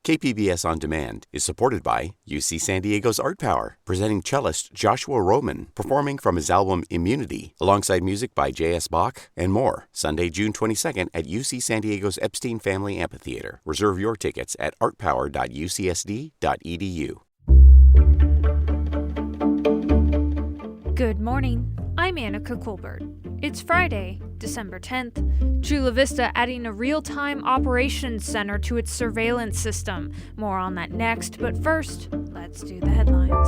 KPBS On Demand is supported by UC San Diego's Art Power, presenting cellist Joshua Roman, performing from his album Immunity, alongside music by J.S. Bach and more, Sunday, June 22nd at UC San Diego's Epstein Family Amphitheater. Reserve your tickets at artpower.ucsd.edu. Good morning, I'm Annika Colbert. It's Friday, December 10th. Chula Vista adding a real-time operations center to its surveillance system. More on that next, but first, let's do the headlines.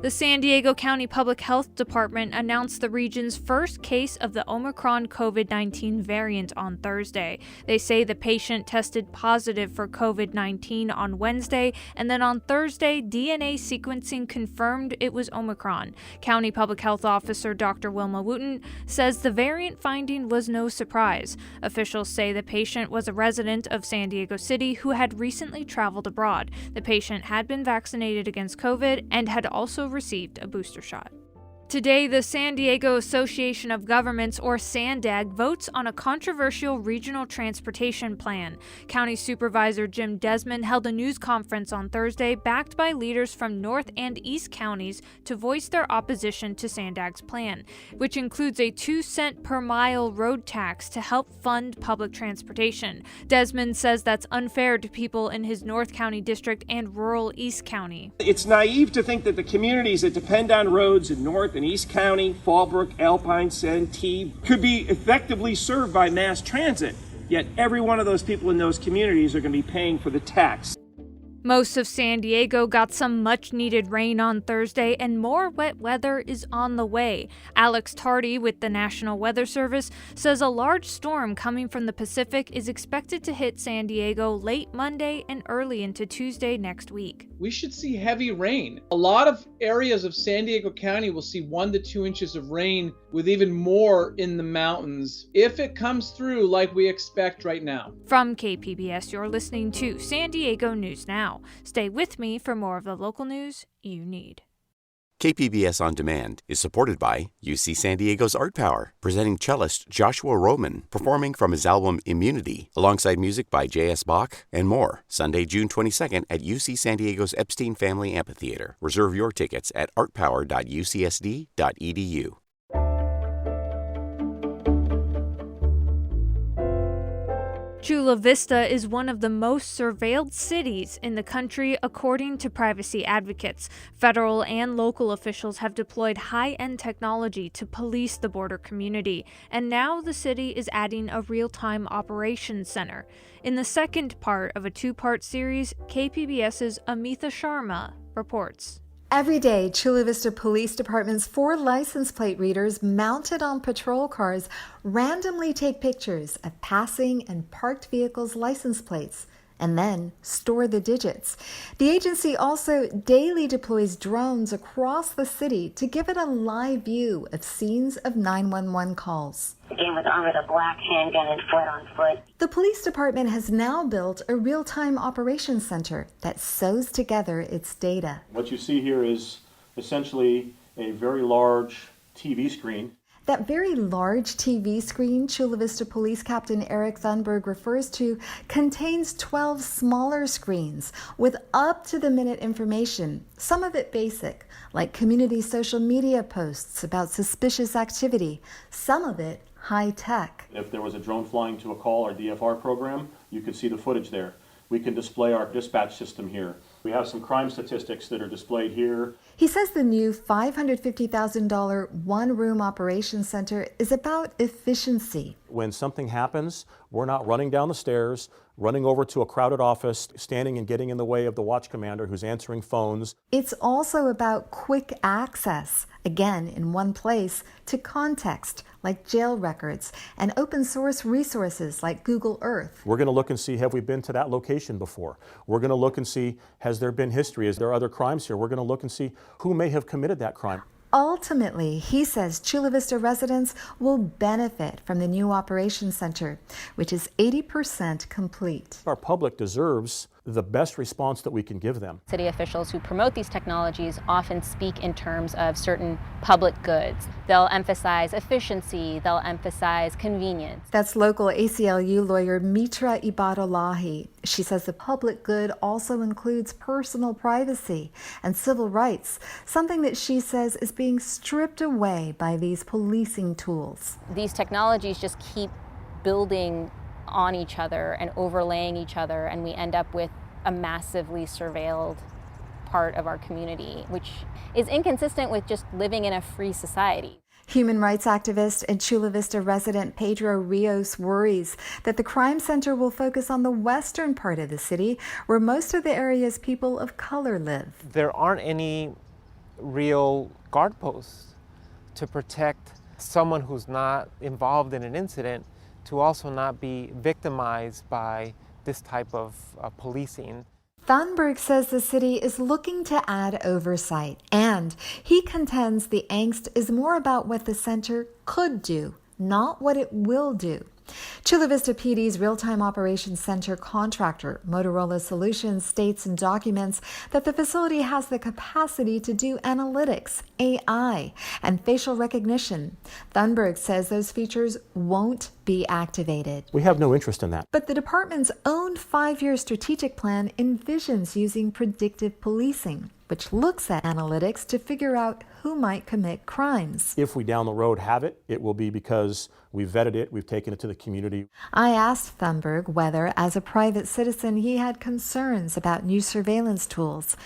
The San Diego County Public Health Department announced the region's first case of the Omicron COVID-19 variant on Thursday. They say the patient tested positive for COVID-19 on Wednesday, and then on Thursday, DNA sequencing confirmed it was Omicron. County Public Health Officer Dr. Wilma Wooten says the variant finding was no surprise. Officials say the patient was a resident of San Diego City who had recently traveled abroad. The patient had been vaccinated against COVID and had also received a booster shot. Today, the San Diego Association of Governments, or SANDAG, votes on a controversial regional transportation plan. County Supervisor Jim Desmond held a news conference on Thursday backed by leaders from North and East counties to voice their opposition to SANDAG's plan, which includes a 2-cent per mile road tax to help fund public transportation. Desmond says that's unfair to people in his North County district and rural East County. It's naive to think that the communities that depend on roads in North and East County, Fallbrook, Alpine, Santee, could be effectively served by mass transit. Yet every one of those people in those communities are going to be paying for the tax. Most of San Diego got some much-needed rain on Thursday, and more wet weather is on the way. Alex Tardy with the National Weather Service says a large storm coming from the Pacific is expected to hit San Diego late Monday and early into Tuesday next week. We should see heavy rain. A lot of areas of San Diego County will see 1 to 2 inches of rain, with even more in the mountains, if it comes through like we expect right now. From KPBS, you're listening to San Diego News Now. Stay with me for more of the local news you need. KPBS On Demand is supported by UC San Diego's Art Power, presenting cellist Joshua Roman, performing from his album Immunity, alongside music by J.S. Bach and more, Sunday, June 22nd at UC San Diego's Epstein Family Amphitheater. Reserve your tickets at artpower.ucsd.edu. Chula Vista is one of the most surveilled cities in the country, according to privacy advocates. Federal and local officials have deployed high-end technology to police the border community, and now the city is adding a real-time operations center. In the second part of a 2-part series, KPBS's Amitha Sharma reports. Every day, Chula Vista Police Department's 4 license plate readers mounted on patrol cars randomly take pictures of passing and parked vehicles' license plates and then store the digits. The agency also daily deploys drones across the city to give it a live view of scenes of 911 calls. Again, with armed with a black handgun and foot on foot. The police department has now built a real-time operations center that sews together its data. What you see here is essentially a very large TV screen. That very large TV screen Chula Vista Police Captain Eric Thunberg refers to contains 12 smaller screens with up-to-the-minute information, some of it basic, like community social media posts about suspicious activity, some of it high-tech. If there was a drone flying to a call or DFR program, you could see the footage there. We can display our dispatch system here. We have some crime statistics that are displayed here. He says the new $550,000 one-room operations center is about efficiency. When something happens, we're not running down the stairs, running over to a crowded office, standing and getting in the way of the watch commander who's answering phones. It's also about quick access, again in one place, to context like jail records and open source resources like Google Earth. We're going to look and see, have we been to that location before? We're going to look and see, has there been history? Is there other crimes here? We're going to look and see who may have committed that crime. Ultimately, he says Chula Vista residents will benefit from the new operations center, which is 80% complete. Our public deserves the best response that we can give them. City officials who promote these technologies often speak in terms of certain public goods. They'll emphasize efficiency, they'll emphasize convenience. That's local ACLU lawyer Mitra Ibadolahi. She says the public good also includes personal privacy and civil rights, something that she says is being stripped away by these policing tools. These technologies just keep building on each other and overlaying each other, and we end up with a massively surveilled part of our community, which is inconsistent with just living in a free society. Human rights activist and Chula Vista resident Pedro Rios worries that the crime center will focus on the western part of the city, where most of the area's people of color live. There aren't any real guard posts to protect someone who's not involved in an incident to also not be victimized by this type of policing. Thunberg says the city is looking to add oversight, and he contends the angst is more about what the center could do, not what it will do. Chula Vista PD's Real-Time Operations Center contractor, Motorola Solutions, states in documents that the facility has the capacity to do analytics, AI, and facial recognition. Thunberg says those features won't be activated. We have no interest in that. But the department's own 5-year strategic plan envisions using predictive policing, which looks at analytics to figure out who might commit crimes. If we down the road have it, it will be because we've vetted it, we've taken it to the community. I asked Thunberg whether, as a private citizen, he had concerns about new surveillance tools.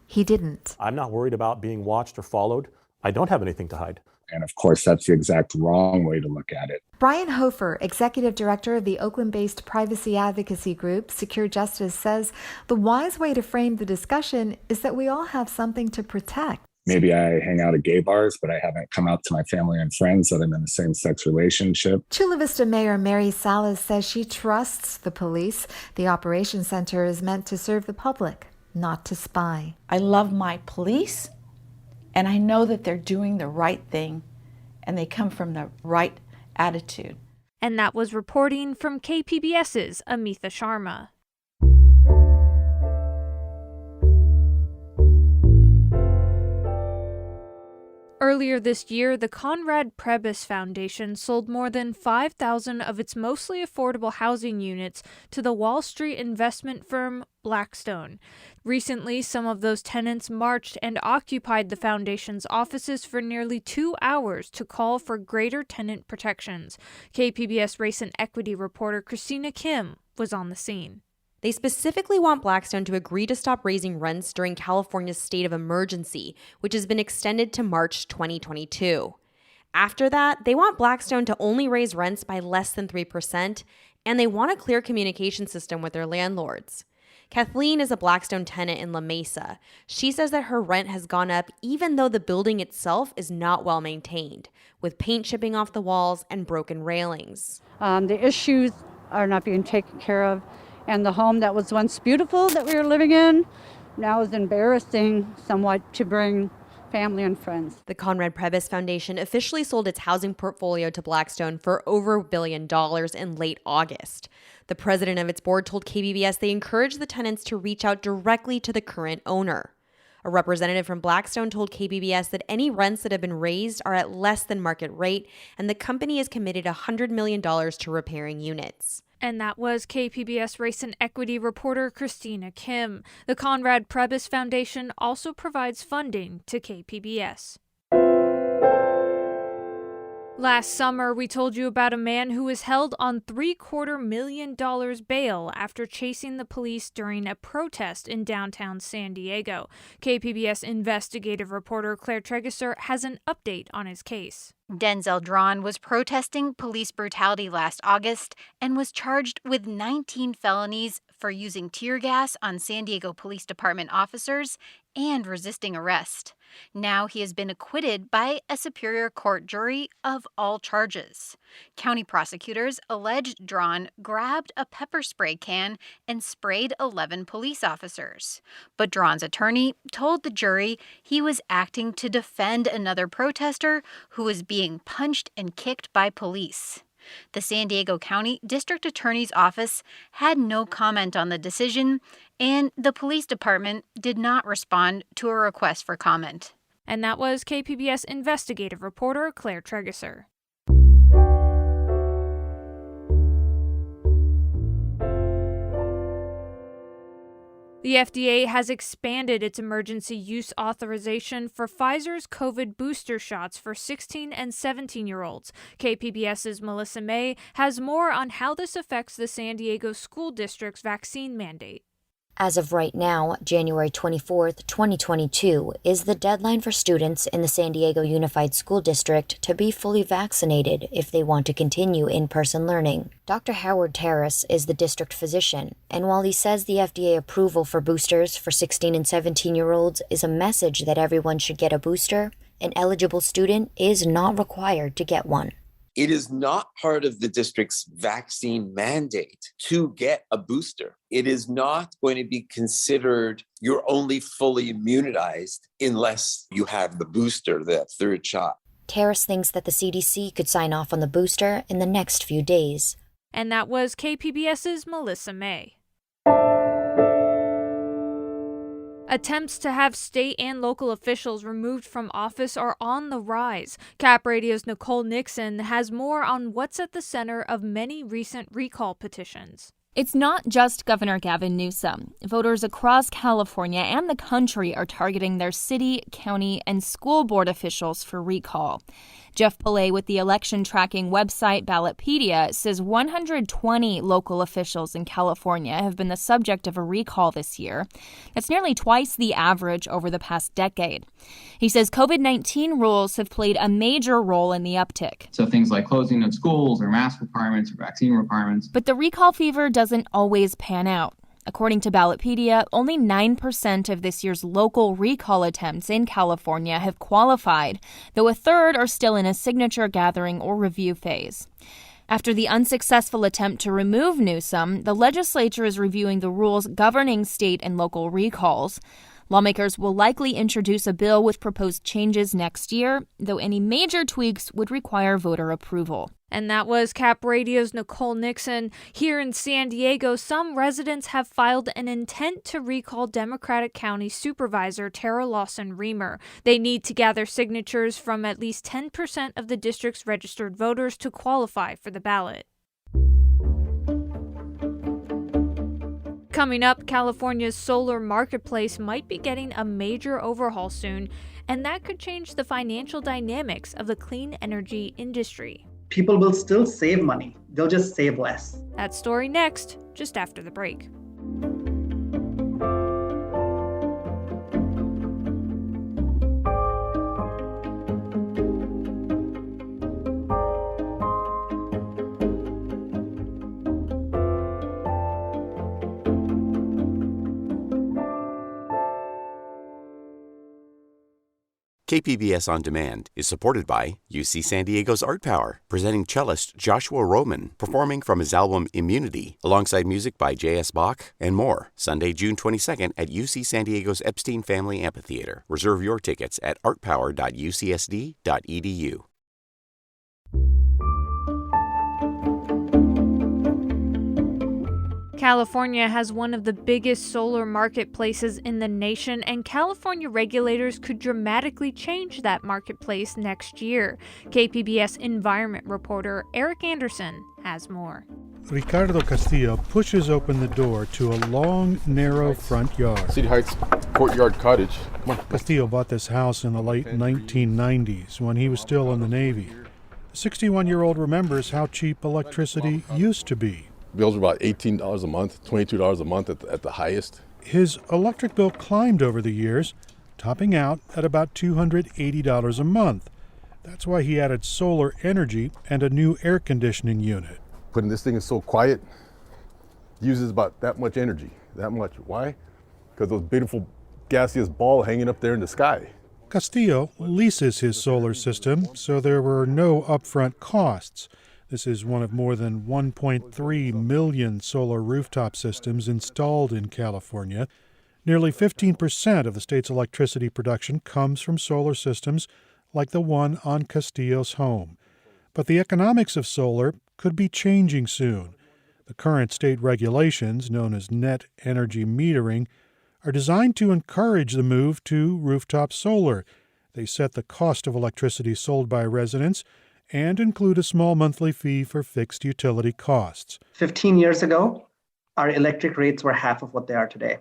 He didn't. I'm not worried about being watched or followed. I don't have anything to hide. And of course, that's the exact wrong way to look at it. Brian Hofer, executive director of the Oakland-based privacy advocacy group Secure Justice, says the wise way to frame the discussion is that we all have something to protect. Maybe I hang out at gay bars, but I haven't come out to my family and friends that I'm in a same-sex relationship. Chula Vista Mayor Mary Salas says she trusts the police. The operations center is meant to serve the public, not to spy. I love my police, and I know that they're doing the right thing, and they come from the right attitude. And that was reporting from KPBS's Amitha Sharma. Earlier this year, the Conrad Prebys Foundation sold more than 5,000 of its mostly affordable housing units to the Wall Street investment firm Blackstone. Recently, some of those tenants marched and occupied the foundation's offices for nearly 2 hours to call for greater tenant protections. KPBS race and equity reporter Christina Kim was on the scene. They specifically want Blackstone to agree to stop raising rents during California's state of emergency, which has been extended to March 2022. After that, they want Blackstone to only raise rents by less than 3%, and they want a clear communication system with their landlords. Kathleen is a Blackstone tenant in La Mesa. She says that her rent has gone up even though the building itself is not well maintained, with paint chipping off the walls and broken railings. The issues are not being taken care of. And the home that was once beautiful that we were living in now is embarrassing somewhat to bring family and friends. The Conrad Prebys Foundation officially sold its housing portfolio to Blackstone for over $1 billion in late August. The president of its board told KPBS they encouraged the tenants to reach out directly to the current owner. A representative from Blackstone told KPBS that any rents that have been raised are at less than market rate, and the company is committed $100 million to repairing units. And that was KPBS race and equity reporter Christina Kim. The Conrad Prebys Foundation also provides funding to KPBS. Last summer, we told you about a man who was held on $750 million bail after chasing the police during a protest in downtown San Diego. KPBS investigative reporter Claire Tregeser has an update on his case. Denzel Drawn was protesting police brutality last August and was charged with 19 felonies for using tear gas on San Diego Police Department officers and resisting arrest. Now he has been acquitted by a Superior Court jury of all charges. County prosecutors alleged Drawn grabbed a pepper spray can and sprayed 11 police officers. But Drawn's attorney told the jury he was acting to defend another protester who was being punched and kicked by police. The San Diego County District Attorney's Office had no comment on the decision, and the police department did not respond to a request for comment. And that was KPBS investigative reporter Claire Tregeser. The FDA has expanded its emergency use authorization for Pfizer's COVID booster shots for 16 and 17-year-olds. KPBS's Melissa May has more on how this affects the San Diego School District's vaccine mandate. As of right now, January 24th, 2022, is the deadline for students in the San Diego Unified School District to be fully vaccinated if they want to continue in-person learning. Dr. Howard Terrace is the district physician, and while he says the FDA approval for boosters for 16 and 17-year-olds is a message that everyone should get a booster, an eligible student is not required to get one. It is not part of the district's vaccine mandate to get a booster. It is not going to be considered you're only fully immunized unless you have the booster, the third shot. Terrace thinks that the CDC could sign off on the booster in the next few days. And that was KPBS's Melissa May. Attempts to have state and local officials removed from office are on the rise. Cap Radio's Nicole Nixon has more on what's at the center of many recent recall petitions. It's not just Governor Gavin Newsom. Voters across California and the country are targeting their city, county, and school board officials for recall. Jeff Pillay with the election tracking website Ballotpedia says 120 local officials in California have been the subject of a recall this year. That's nearly twice the average over the past decade. He says COVID-19 rules have played a major role in the uptick. So things like closing of schools or mask requirements or vaccine requirements. But the recall fever doesn't always pan out. According to Ballotpedia, only 9% of this year's local recall attempts in California have qualified, though a third are still in a signature gathering or review phase. After the unsuccessful attempt to remove Newsom, the legislature is reviewing the rules governing state and local recalls. Lawmakers will likely introduce a bill with proposed changes next year, though any major tweaks would require voter approval. And that was Cap Radio's Nicole Nixon. Here in San Diego, some residents have filed an intent to recall Democratic County Supervisor Tara Lawson-Remer. They need to gather signatures from at least 10% of the district's registered voters to qualify for the ballot. Coming up, California's solar marketplace might be getting a major overhaul soon, and that could change the financial dynamics of the clean energy industry. People will still save money. They'll just save less. That story next, just after the break. KPBS On Demand is supported by UC San Diego's Art Power, presenting cellist Joshua Roman, performing from his album Immunity, alongside music by J.S. Bach and more, Sunday, June 22nd at UC San Diego's Epstein Family Amphitheater. Reserve your tickets at artpower.ucsd.edu. California has one of the biggest solar marketplaces in the nation, and California regulators could dramatically change that marketplace next year. KPBS environment reporter Eric Anderson has more. Ricardo Castillo pushes open the door to a long, narrow front yard. City Heights Courtyard Cottage. Come on. Castillo bought this house in the late 1990s when he was still in the Navy. The 61-year-old remembers how cheap electricity used to be. Bills were about $18 a month, $22 a month at the highest. His electric bill climbed over the years, topping out at about $280 a month. That's why he added solar energy and a new air conditioning unit. Putting this thing is so quiet, uses about that much energy. That much. Why? Because those beautiful gaseous balls hanging up there in the sky. Castillo leases his solar system, so there were no upfront costs. This is one of more than 1.3 million solar rooftop systems installed in California. Nearly 15% of the state's electricity production comes from solar systems like the one on Castillo's home. But the economics of solar could be changing soon. The current state regulations, known as net energy metering, are designed to encourage the move to rooftop solar. They set the cost of electricity sold by residents and include a small monthly fee for fixed utility costs. 15 years ago, our electric rates were half of what they are today,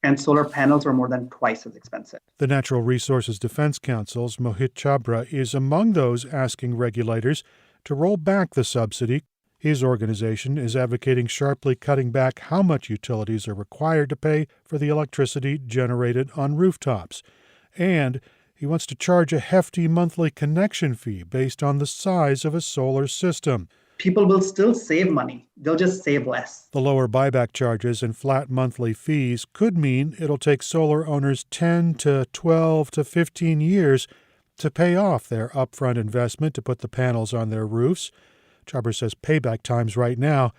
and solar panels were more than twice as expensive. The Natural Resources Defense Council's Mohit Chabra is among those asking regulators to roll back the subsidy. His organization is advocating sharply cutting back how much utilities are required to pay for the electricity generated on rooftops. And he wants to charge a hefty monthly connection fee based on the size of a solar system. People will still save money. They'll just save less. The lower buyback charges and flat monthly fees could mean it'll take solar owners 10 to 12 to 15 years to pay off their upfront investment to put the panels on their roofs. Chabra says payback times right now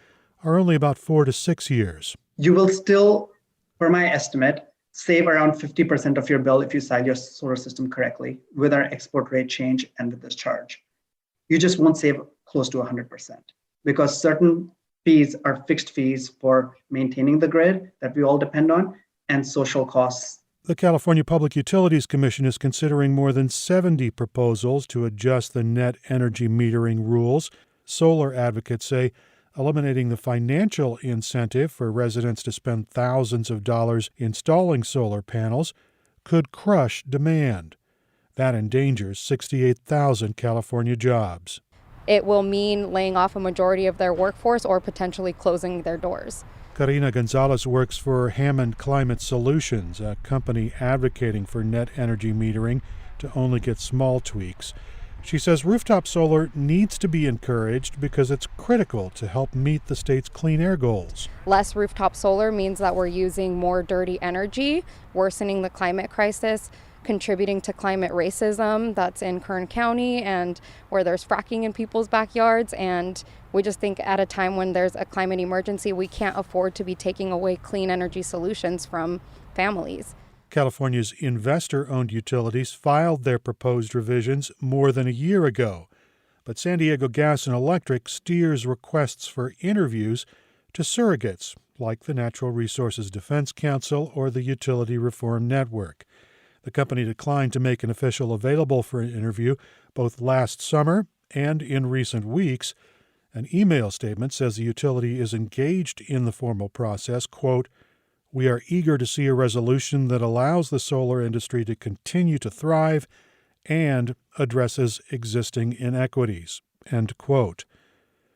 are only about 4 to 6 years. You will still, for my estimate, save around 50% of your bill if you size your solar system correctly with our export rate change and with this charge. You just won't save close to 100% because certain fees are fixed fees for maintaining the grid that we all depend on and social costs. The California Public Utilities Commission is considering more than 70 proposals to adjust the net energy metering rules. Solar advocates say eliminating the financial incentive for residents to spend thousands of dollars installing solar panels could crush demand. That endangers 68,000 California jobs. It will mean laying off a majority of their workforce or potentially closing their doors. Karina Gonzalez works for Hammond Climate Solutions, a company advocating for net energy metering to only get small tweaks. She says rooftop solar needs to be encouraged because it's critical to help meet the state's clean air goals. Less rooftop solar means that we're using more dirty energy, worsening the climate crisis, contributing to climate racism that's in Kern County and where there's fracking in people's backyards. And we just think at a time when there's a climate emergency, we can't afford to be taking away clean energy solutions from families. California's investor-owned utilities filed their proposed revisions more than a year ago, but San Diego Gas and Electric steers requests for interviews to surrogates like the Natural Resources Defense Council or the Utility Reform Network. The company declined to make an official available for an interview both last summer and in recent weeks. An email statement says the utility is engaged in the formal process, quote, "We are eager to see a resolution that allows the solar industry to continue to thrive and addresses existing inequities," end quote.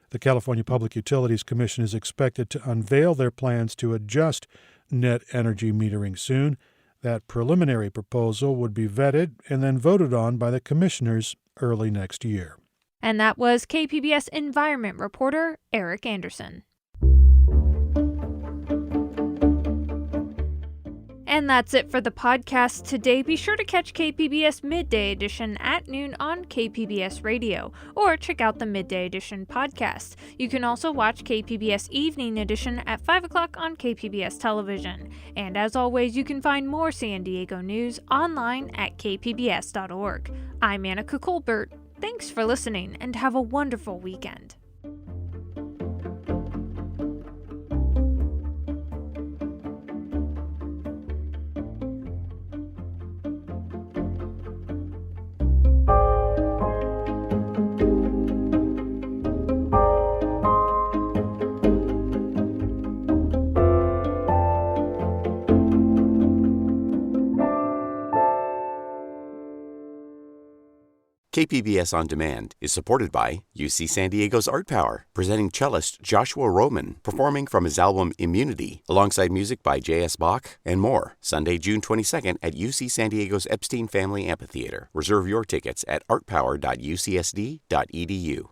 The California Public Utilities Commission is expected to unveil their plans to adjust net energy metering soon. That preliminary proposal would be vetted and then voted on by the commissioners early next year. And that was KPBS environment reporter Eric Anderson. And that's it for the podcast today. Be sure to catch KPBS Midday Edition at noon on KPBS Radio, or check out the Midday Edition podcast. You can also watch KPBS Evening Edition at 5 o'clock on KPBS Television. And as always, you can find more San Diego news online at kpbs.org. I'm Annika Colbert. Thanks for listening, and have a wonderful weekend. KPBS On Demand is supported by UC San Diego's Art Power, presenting cellist Joshua Roman, performing from his album Immunity, alongside music by J.S. Bach and more, Sunday, June 22nd at UC San Diego's Epstein Family Amphitheater. Reserve your tickets at artpower.ucsd.edu.